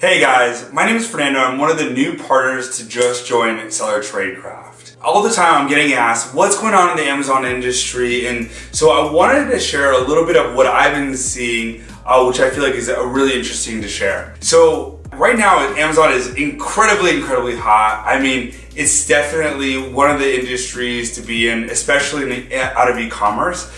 Hey guys, my name is Fernando. I'm one of the new partners to just join Seller.Tradecraft. All the time I'm getting asked what's going on in the Amazon industry, and so I wanted to share a little bit of what I've been seeing, which I feel like is really interesting to share. So right now Amazon is incredibly hot. I mean, it's definitely one of the industries to be in, especially out of e-commerce.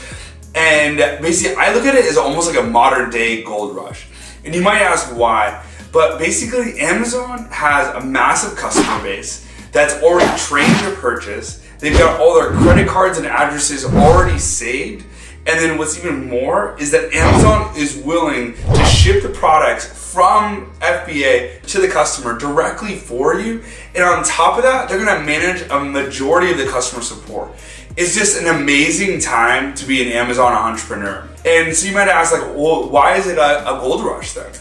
And basically I look at it as almost like a modern day gold rush. And you might ask why. But basically, Amazon has a massive customer base that's already trained to purchase. They've got all their credit cards and addresses already saved. And then what's even more is that Amazon is willing to ship the products from FBA to the customer directly for you. And on top of that, they're gonna manage a majority of the customer support. It's just an amazing time to be an Amazon entrepreneur. And so you might ask, like, well, why is it a gold rush then?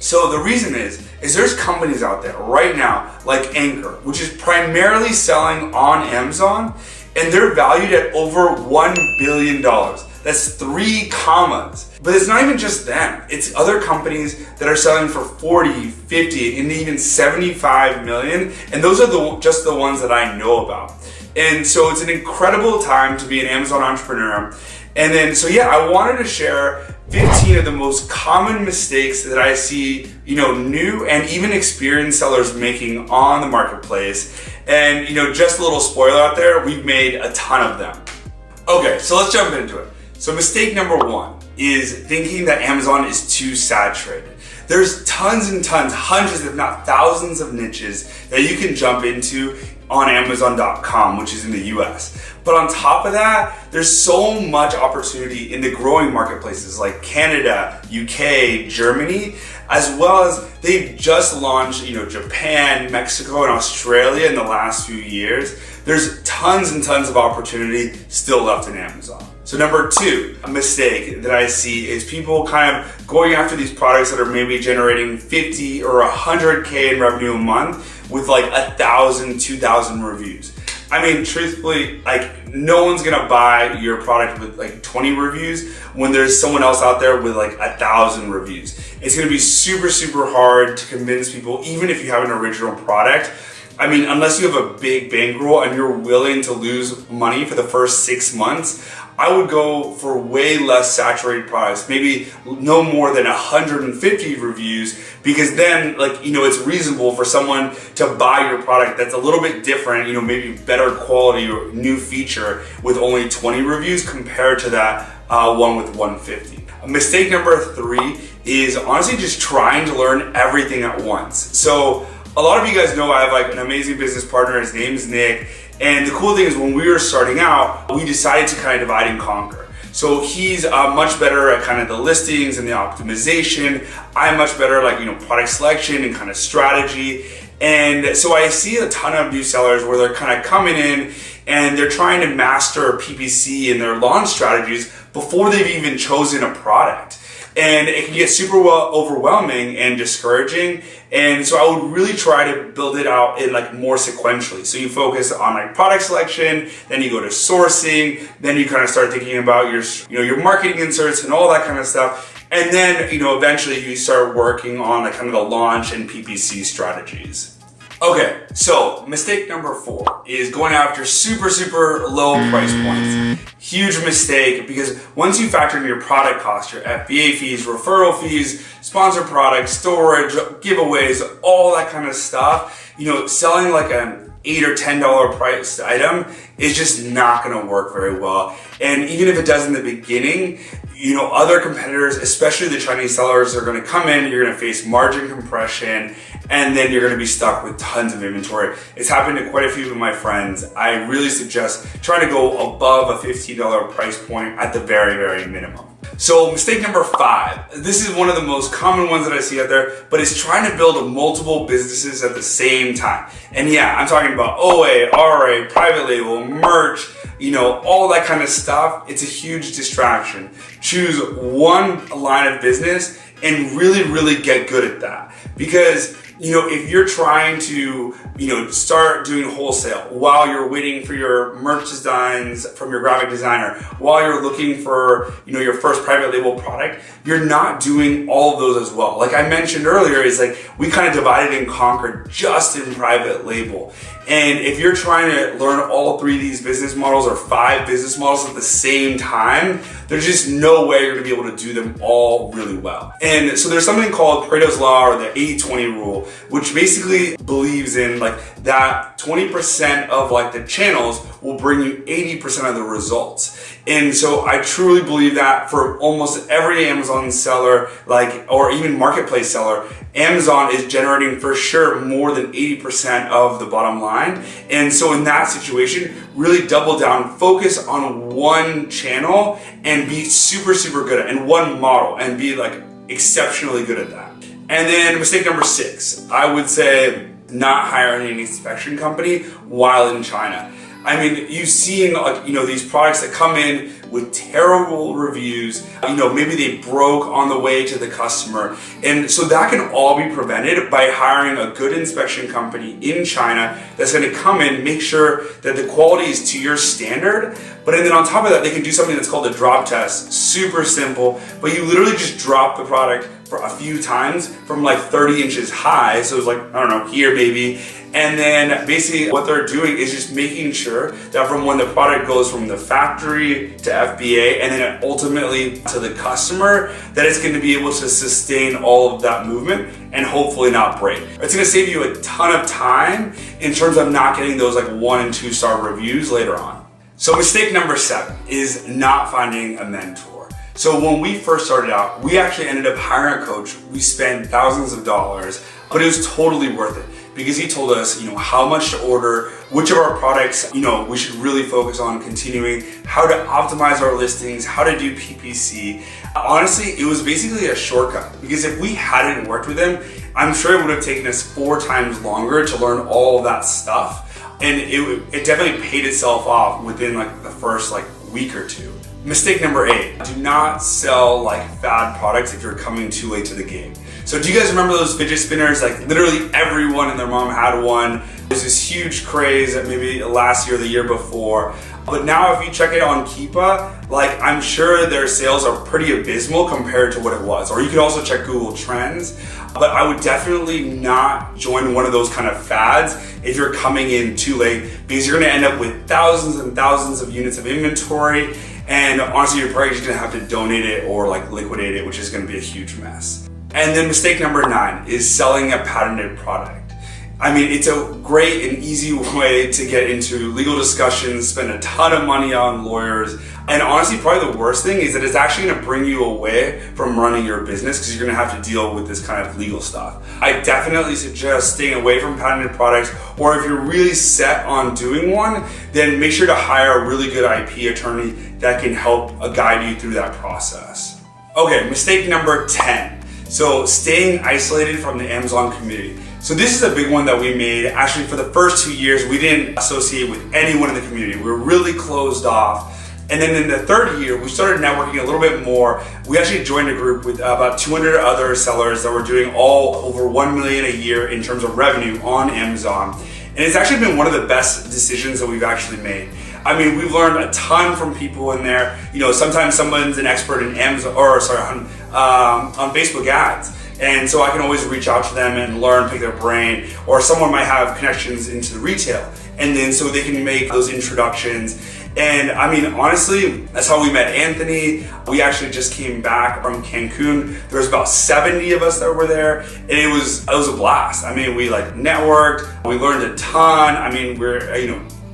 So the reason is there's companies out there right now like Anchor, which is primarily selling on Amazon, and they're valued at over $1 billion. That's 3 commas. But it's not even just them. It's other companies that are selling for 40, 50, and even 75 million. And those are just the ones that I know about. And so it's an incredible time to be an Amazon entrepreneur. And then, so yeah, I wanted to share 15 of the most common mistakes that I see, new and even experienced sellers making on the marketplace. And, just a little spoiler out there, we've made a ton of them. Okay, so let's jump into it. So mistake number 1 is thinking that Amazon is too saturated. There's tons and tons, hundreds if not thousands of niches that you can jump into on Amazon.com, which is in the US. But on top of that, there's so much opportunity in the growing marketplaces like Canada, UK, Germany, as well as they've just launched, Japan, Mexico, and Australia in the last few years. There's tons and tons of opportunity still left in Amazon. So number 2, a mistake that I see is people kind of going after these products that are maybe generating 50 or 100K in revenue a month with like 1,000, 2,000 reviews. I mean, truthfully, like no one's gonna buy your product with like 20 reviews when there's someone else out there with like 1,000 reviews. It's gonna be super hard to convince people, even if you have an original product. I mean, unless you have a big bankroll and you're willing to lose money for the first 6 months, I would go for way less saturated products, maybe no more than 150 reviews, because then it's reasonable for someone to buy your product that's a little bit different, maybe better quality or new feature with only 20 reviews compared to that one with 150. Mistake number 3 is honestly just trying to learn everything at once. So a lot of you guys know I have like an amazing business partner. His name is Nick. And the cool thing is when we were starting out, we decided to kind of divide and conquer. So he's much better at kind of the listings and the optimization. I'm much better at product selection and kind of strategy. And so I see a ton of new sellers where they're kind of coming in and they're trying to master PPC and their launch strategies before they've even chosen a product. And it can get super overwhelming and discouraging. And so I would really try to build it out in more sequentially. So you focus on product selection, then you go to sourcing, then you kind of start thinking about your marketing inserts and all that kind of stuff. And then, eventually you start working on kind of the launch and PPC strategies. Okay, so mistake number 4 is going after super low price points. Huge mistake, because once you factor in your product cost, your FBA fees, referral fees, sponsored products, storage, giveaways, all that kind of stuff, selling like an $8 or $10 priced item is just not gonna work very well. And even if it does in the beginning, other competitors, especially the Chinese sellers, are gonna come in, you're gonna face margin compression, and then you're gonna be stuck with tons of inventory. It's happened to quite a few of my friends. I really suggest trying to go above a $15 price point at the very minimum. So mistake number 5, this is one of the most common ones that I see out there, but it's trying to build multiple businesses at the same time. And yeah, I'm talking about OA, RA, private label, merch, all that kind of stuff. It's a huge distraction. Choose one line of business and really get good at that. Because if you're trying to, start doing wholesale while you're waiting for your merch designs from your graphic designer, while you're looking for, your first private label product, you're not doing all of those as well. Like I mentioned earlier, is like we kind of divided and conquered just in private label. And if you're trying to learn all 3 of these business models or 5 business models at the same time, there's just no way you're gonna be able to do them all really well. And so there's something called Pareto's Law, or the 80-20 rule, which basically believes in like that 20% of like the channels will bring you 80% of the results. And so I truly believe that for almost every Amazon seller, or even marketplace seller, Amazon is generating for sure more than 80% of the bottom line. And so in that situation, really double down, focus on one channel and be super, super good at it, and one model, and be like exceptionally good at that. And then mistake number 6, I would say not hiring an inspection company while in China. I mean, you've seen these products that come in with terrible reviews, maybe they broke on the way to the customer. And so that can all be prevented by hiring a good inspection company in China that's gonna come in, make sure that the quality is to your standard. But then on top of that, they can do something that's called a drop test. Super simple, but you literally just drop the product for a few times from like 30 inches high. So it's like, I don't know, here maybe. And then basically what they're doing is just making sure that from when the product goes from the factory to FBA and then ultimately to the customer, that it's going to be able to sustain all of that movement and hopefully not break. It's going to save you a ton of time in terms of not getting those like 1 and 2 star reviews later on. So mistake number 7 is not finding a mentor. So when we first started out, we actually ended up hiring a coach. We spent thousands of dollars, but it was totally worth it, because he told us, how much to order, which of our products, we should really focus on continuing, how to optimize our listings, how to do PPC. Honestly, it was basically a shortcut, because if we hadn't worked with him, I'm sure it would have taken us 4 times longer to learn all of that stuff. And it definitely paid itself off within like the first week or 2. Mistake number 8, do not sell fad products if you're coming too late to the game. So do you guys remember those fidget spinners? Literally everyone and their mom had one. There's this huge craze that maybe last year or the year before. But now if you check it on Keepa, I'm sure their sales are pretty abysmal compared to what it was. Or you could also check Google Trends. But I would definitely not join one of those kind of fads if you're coming in too late, because you're gonna end up with thousands and thousands of units of inventory. And honestly, you're probably just gonna have to donate it or liquidate it, which is gonna be a huge mess. And then mistake number 9 is selling a patented product. I mean, it's a great and easy way to get into legal discussions, spend a ton of money on lawyers. And honestly, probably the worst thing is that it's actually gonna bring you away from running your business, because you're gonna have to deal with this kind of legal stuff. I definitely suggest staying away from patented products, or if you're really set on doing one, then make sure to hire a really good IP attorney that can help guide you through that process. Okay, mistake number 10. So staying isolated from the Amazon community. So this is a big one that we made. Actually, for the first 2 years, we didn't associate with anyone in the community. We were really closed off. And then in the 3rd year, we started networking a little bit more. We actually joined a group with about 200 other sellers that were doing all over 1 million a year in terms of revenue on Amazon. And it's actually been one of the best decisions that we've actually made. I mean, we've learned a ton from people in there. Sometimes someone's an expert in Amazon, on Facebook ads. And so I can always reach out to them and learn, pick their brain, or someone might have connections into the retail. And then so they can make those introductions. And I mean, honestly, that's how we met Anthony. We actually just came back from Cancun. There was about 70 of us that were there, and it was a blast. I mean, we networked, we learned a ton. I mean, we're,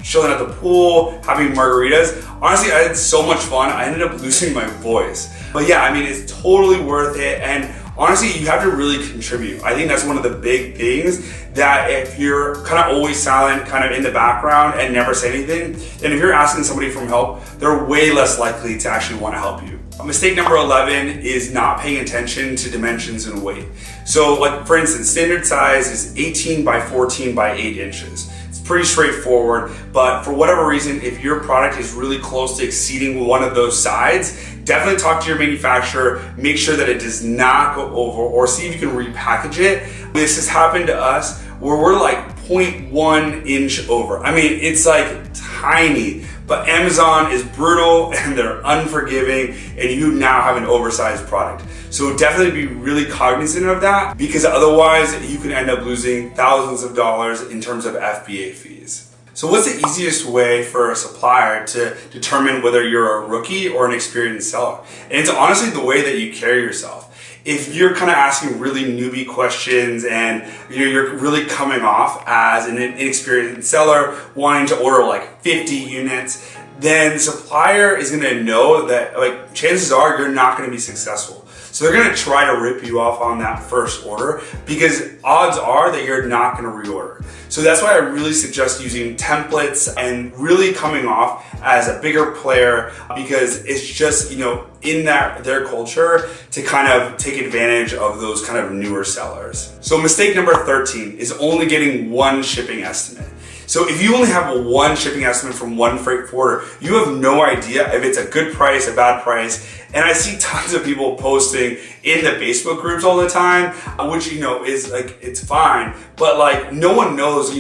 chilling at the pool, having margaritas. Honestly, I had so much fun, I ended up losing my voice. But yeah, I mean, it's totally worth it. And honestly, you have to really contribute. I think that's one of the big things, that if you're kind of always silent, kind of in the background and never say anything, then if you're asking somebody for help, they're way less likely to actually want to help you. Mistake number 11 is not paying attention to dimensions and weight. So for instance, standard size is 18 by 14 by 8 inches. Pretty straightforward, but for whatever reason, if your product is really close to exceeding one of those sides, definitely talk to your manufacturer, make sure that it does not go over, or see if you can repackage it. This has happened to us where we're like 0.1 inch over. I mean, it's like tiny, but Amazon is brutal and they're unforgiving, and you now have an oversized product. So definitely be really cognizant of that, because otherwise you can end up losing thousands of dollars in terms of FBA fees. So what's the easiest way for a supplier to determine whether you're a rookie or an experienced seller? And it's honestly the way that you carry yourself. If you're kind of asking really newbie questions and you're really coming off as an inexperienced seller wanting to order like 50 units, then the supplier is going to know that like chances are you're not going to be successful. So they're going to try to rip you off on that first order, because odds are that you're not going to reorder. So that's why I really suggest using templates and really coming off as a bigger player, because it's just, in their culture to kind of take advantage of those kind of newer sellers. So mistake number 13 is only getting one shipping estimate. So if you only have one shipping estimate from one freight forwarder, you have no idea if it's a good price, a bad price. And I see tons of people posting in the Facebook groups all the time, which, is like, it's fine, but like no one knows,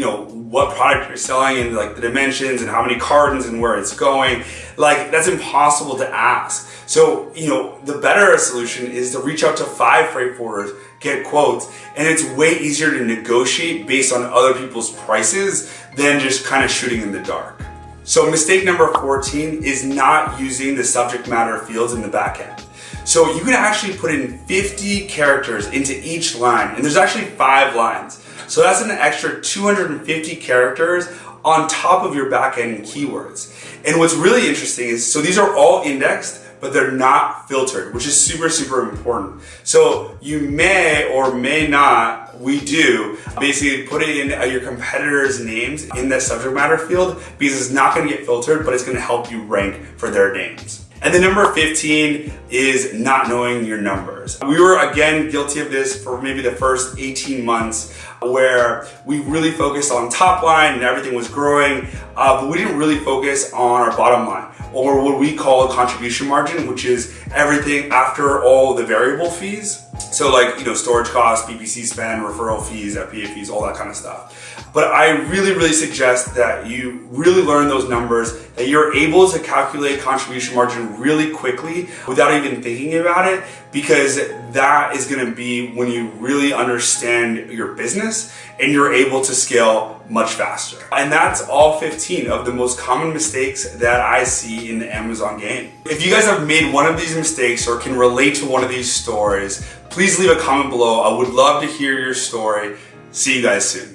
what product you're selling and like the dimensions and how many cartons and where it's going. Like, that's impossible to ask. So, the better solution is to reach out to 5 freight forwarders, get quotes, and it's way easier to negotiate based on other people's prices than just kind of shooting in the dark. So mistake number 14 is not using the subject matter fields in the back end. So you can actually put in 50 characters into each line, and there's actually 5 lines. So that's an extra 250 characters on top of your back end keywords. And what's really interesting is, so these are all indexed, but they're not filtered, which is super, super important. So you may or may not, we do, basically put it in your competitors' names in the subject matter field, because it's not gonna get filtered, but it's gonna help you rank for their names. And then number 15 is not knowing your numbers. We were, again, guilty of this for maybe the first 18 months, where we really focused on top line and everything was growing, but we didn't really focus on our bottom line, or what we call contribution margin, which is everything after all the variable fees. So like, storage costs, PPC spend, referral fees, FBA fees, all that kind of stuff. But I really, really suggest that you really learn those numbers, that you're able to calculate contribution margin really quickly without even thinking about it, because that is going to be when you really understand your business and you're able to scale much faster. And that's all 15 of the most common mistakes that I see in the Amazon game. If you guys have made one of these mistakes or can relate to one of these stories, please leave a comment below. I would love to hear your story. See you guys soon.